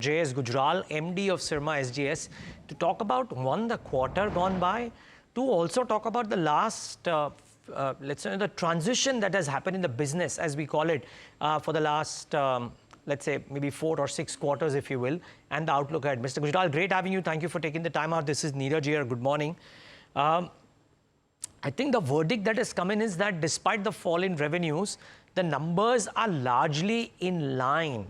S Gujral, MD of Syrma SGS, to talk about one, the quarter gone by, two, also talk about the last, let's say, the transition that has happened in the business, as we call it, for the last, let's say, maybe 4 or 6 quarters, if you will, and the outlook ahead. Mr. Gujral, great having you. Thank you for taking the time out. This is Neeraj here. Good morning. I think the verdict that has come in is that despite the fall in revenues, the numbers are largely in line.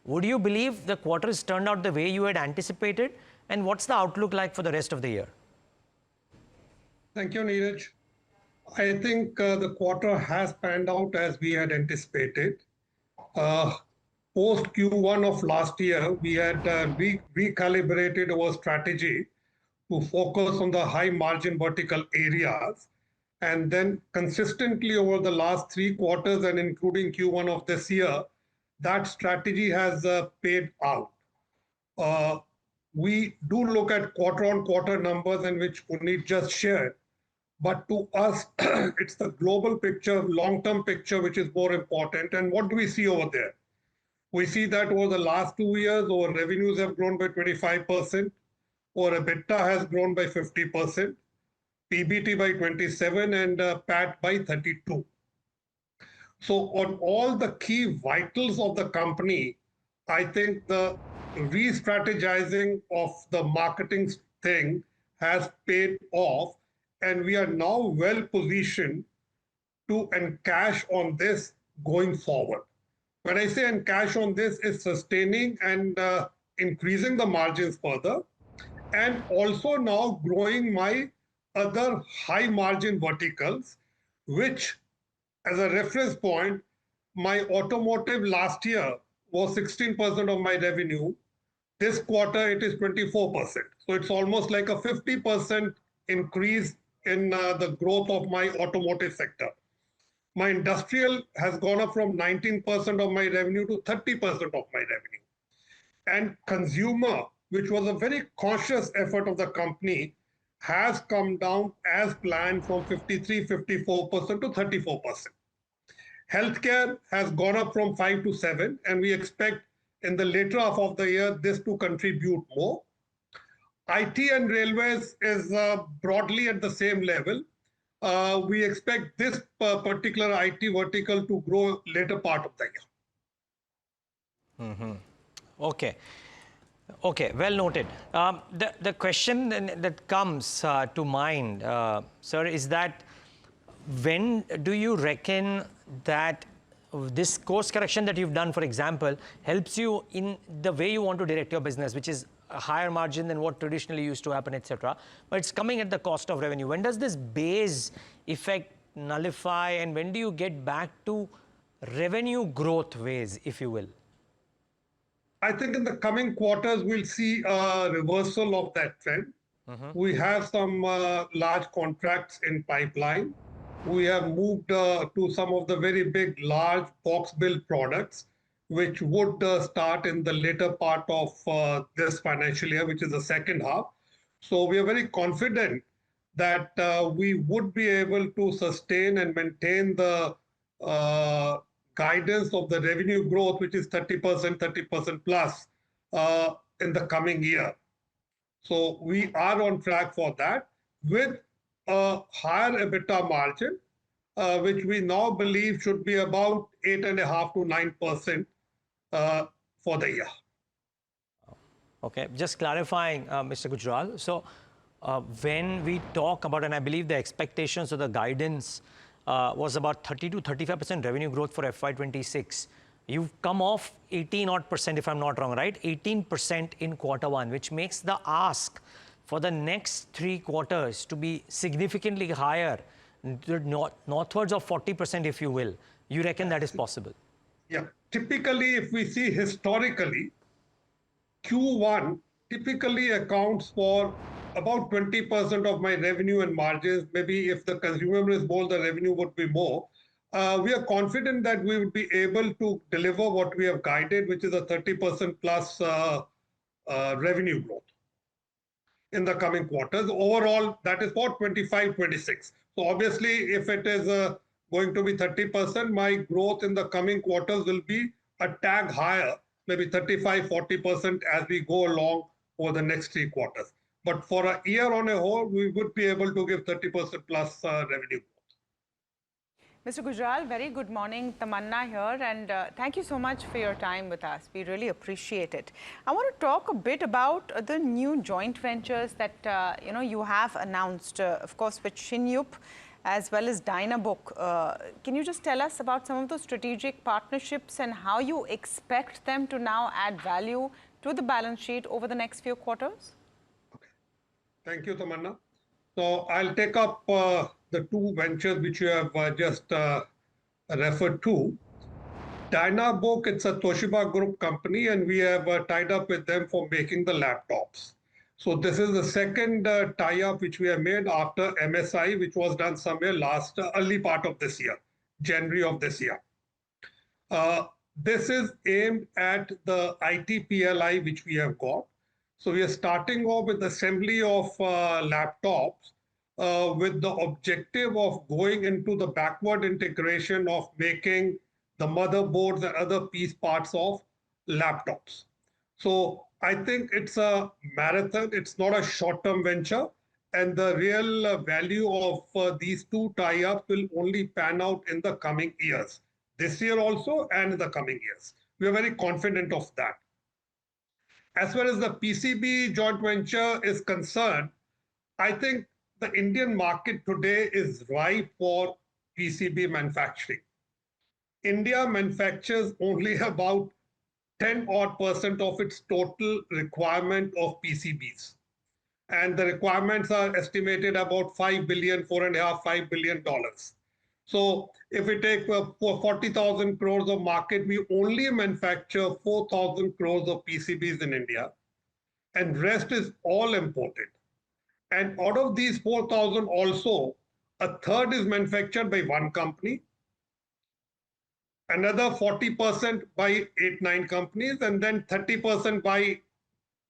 Would you believe the quarter has turned out the way you had anticipated? And what's the outlook like for the rest of the year? Thank you, Neeraj. I think the quarter has panned out as we had anticipated. Post Q1 of last year, we had recalibrated our strategy to focus on the high margin vertical areas. And then consistently over the last 3 quarters and including Q1 of this year, that strategy has paid out. We do look at quarter-on-quarter numbers, and which Puneet just shared. But to us, it's the global picture, long-term picture, which is more important. And what do we see over there? We see that over the last 2 years, our revenues have grown by 25%, our EBITDA has grown by 50%, PBT by 27%, and PAT by 32%. So on all the key vitals of the company, I think the re-strategizing of the marketing thing has paid off, and we are now well positioned to encash on this going forward. When I say encash on this, is sustaining and increasing the margins further, and also now growing my other high margin verticals, which, as a reference point, my automotive last year was 16% of my revenue. This quarter, it is 24%. So it's almost like a 50% increase in the growth of my automotive sector. My industrial has gone up from 19% of my revenue to 30% of my revenue. And consumer, which was a very conscious effort of the company, has come down as planned from 53-54% to 34%. Healthcare has gone up from 5 to 7, and we expect in the later half of the year this to contribute more. IT and railways is broadly at the same level. We expect this particular IT vertical to grow later part of the year. Okay, well noted. The question that comes to mind, sir, is that when do you reckon that this course correction that you've done, for example, helps you in the way you want to direct your business, which is a higher margin than what traditionally used to happen, etc., but it's coming at the cost of revenue? When does this base effect nullify, and when do you get back to revenue growth ways, if you will? I think in the coming quarters, we'll see a reversal of that trend. We have some large contracts in pipeline. We have moved to some of the very big, large box build products, which would start in the later part of this financial year, which is the second half. So we are very confident that we would be able to sustain and maintain the guidance of the revenue growth, which is 30% plus in the coming year. So we are on track for that with a higher EBITDA margin, which we now believe should be about 8.5% to 9% for the year. Okay, just clarifying, Mr. Gujral. So when we talk about, and I believe the expectations of the guidance was about 30 to 35% revenue growth for FY26. You've come off 18% if I'm not wrong, right? 18% in Q1, which makes the ask for the next 3 quarters to be significantly higher, northwards of 40%, if you will. You reckon that is possible? Yeah. Typically, if we see historically, Q1 typically accounts for about 20% of my revenue and margins. Maybe if the consumer is more, the revenue would be more. We are confident that we would be able to deliver what we have guided, which is a 30% plus revenue growth in the coming quarters. Overall, that is for 25-26. So obviously, if it is going to be 30%, my growth in the coming quarters will be a tag higher maybe 35-40% as we go along over the next 3 quarters. But for a year on a whole, we would be able to give 30% plus revenue. Mr. Gujral, very good morning. Tamanna here, and thank you so much for your time with us. We really appreciate it. I want to talk a bit about the new joint ventures that you have announced, of course, with Shinhyup as well as Dynabook. Can you just tell us about some of those strategic partnerships and how you expect them to now add value to the balance sheet over the next few quarters? Okay. Thank you, Tamanna. So I'll take up the two ventures which you have just referred to. Dynabook, it's a Toshiba Group company, and we have tied up with them for making the laptops. So this is the second tie-up which we have made after MSI, which was done somewhere early part of this year, January of this year. This is aimed at the IT PLI which we have got. So we are starting off with assembly of laptops with the objective of going into the backward integration of making the motherboards and other piece parts of laptops. So I think it's a marathon. It's not a short-term venture. And the real value of these two tie-ups will only pan out in the coming years. This year also and in the coming years. We are very confident of that. As far as the PCB joint venture is concerned, I think the Indian market today is ripe for PCB manufacturing. India manufactures only about 10% of its total requirement of PCBs. And the requirements are estimated about $5 billion, $4.5 billion. So if we take 40,000 crores of market, we only manufacture 4,000 crores of PCBs in India, and rest is all imported. And out of these 4,000 also, a third is manufactured by one company, another 40% by 8-9 companies, and then 30% by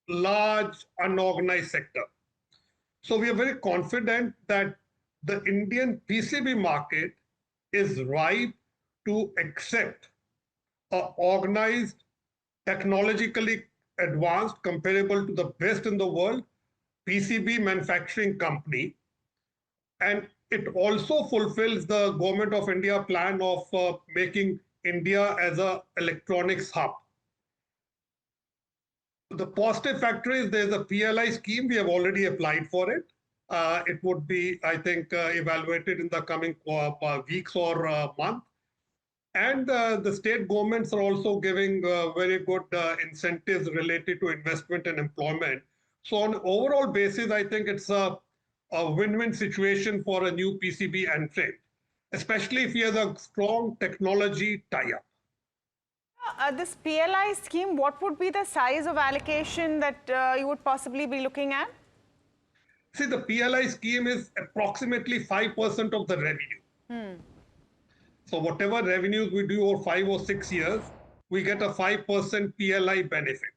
large unorganized sector. So we are very confident that the Indian PCB market is ripe to accept an organized, technologically advanced, comparable to the best in the world, PCB manufacturing company. And it also fulfills the Government of India plan of making India as an electronics hub. The positive factor is there's a PLI scheme. We have already applied for it. It would be, I think, evaluated in the coming weeks or month. And the state governments are also giving very good incentives related to investment and employment. So on an overall basis, I think it's a win-win situation for a new PCB entrant, especially if he has a strong technology tie-up. This PLI scheme, what would be the size of allocation that you would possibly be looking at? See, the PLI scheme is approximately 5% of the revenue. So whatever revenues we do over 5 or 6 years, we get a 5% PLI benefit.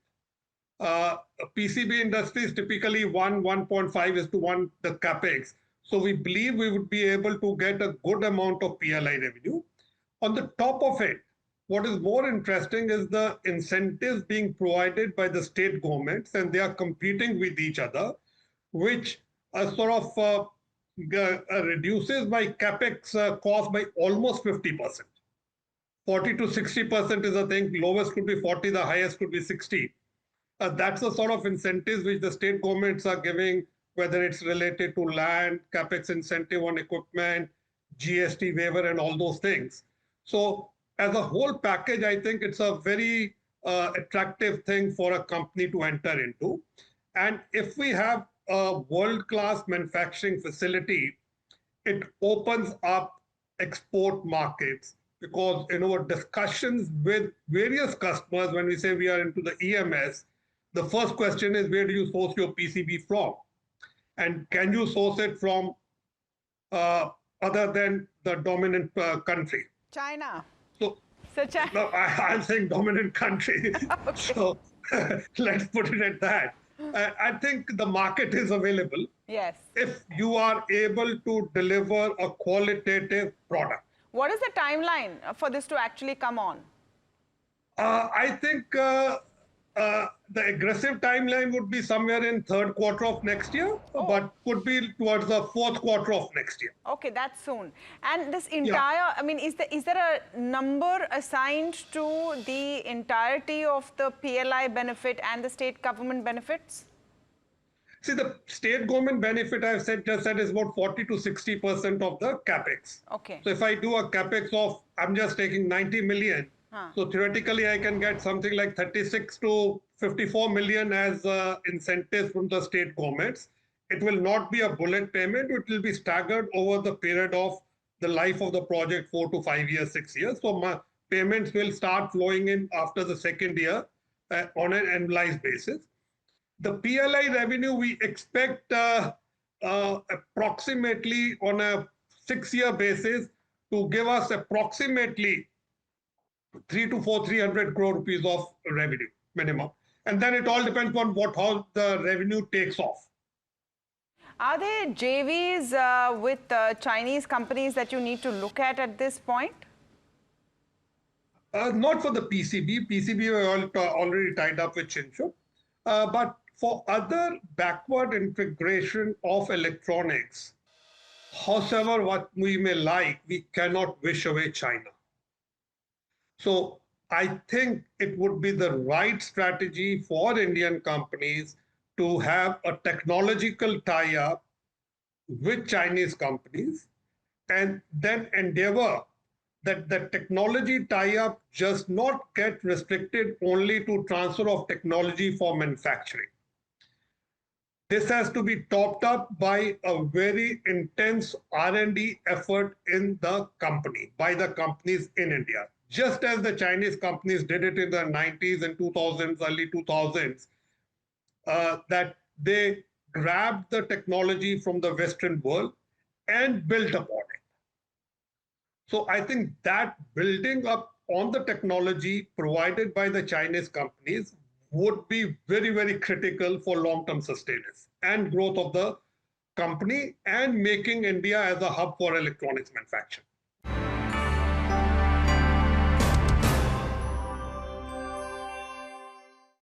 PCB industry is typically 1.5 is to 1 the capex. So we believe we would be able to get a good amount of PLI revenue. On the top of it, what is more interesting is the incentives being provided by the state governments, and they are competing with each other, which sort of reduces my capex cost by almost 50%. 40 to 60% is, I think, lowest could be 40, the highest could be 60. That's the sort of incentives which the state governments are giving, whether it's related to land, capex incentive on equipment, GST waiver, and all those things. So as a whole package, I think it's a very attractive thing for a company to enter into. And if we have a world-class manufacturing facility, it opens up export markets, because in our discussions with various customers, when we say we are into the EMS, the first question is, where do you source your PCB from? And can you source it from other than the dominant country? China. So China. no, I'm saying dominant country. Okay. So let's put it at that. I think the market is available. Yes. If you are able to deliver a qualitative product. What is the timeline for this to actually come on? I think the aggressive timeline would be somewhere in third quarter of next year, Oh. but could be towards the fourth quarter of next year. Okay, that's soon. And this Yeah. entire, I mean, is there a number assigned to the entirety of the PLI benefit and the state government benefits? See, the state government benefit I've just said is about 40 to 60% of the capex. Okay. So if I do a capex of, I'm just taking 90 million, so theoretically I can get something like 36 to 54 million as incentives from the state governments. It will not be a bullet payment. It will be staggered over the period of the life of the project, 4 to 5 years, 6 years. So my payments will start flowing in after the second year on an annualized basis. The PLI revenue we expect approximately on a 6-year basis to give us approximately 300 crore rupees of revenue minimum. And then it all depends on how the revenue takes off. Are there JVs with Chinese companies that you need to look at this point? Not for the PCB. PCB we are already tied up with Shinhyup. But for other backward integration of electronics, however what we may like, we cannot wish away China. So I think it would be the right strategy for Indian companies to have a technological tie-up with Chinese companies and then endeavor that the technology tie-up just not get restricted only to transfer of technology for manufacturing. This has to be topped up by a very intense R&D effort in the company, by the companies in India. Just as the Chinese companies did it in the 90s and 2000s, early 2000s, that they grabbed the technology from the Western world and built upon it. So I think that building up on the technology provided by the Chinese companies would be very, very critical for long-term sustenance and growth of the company and making India as a hub for electronics manufacturing.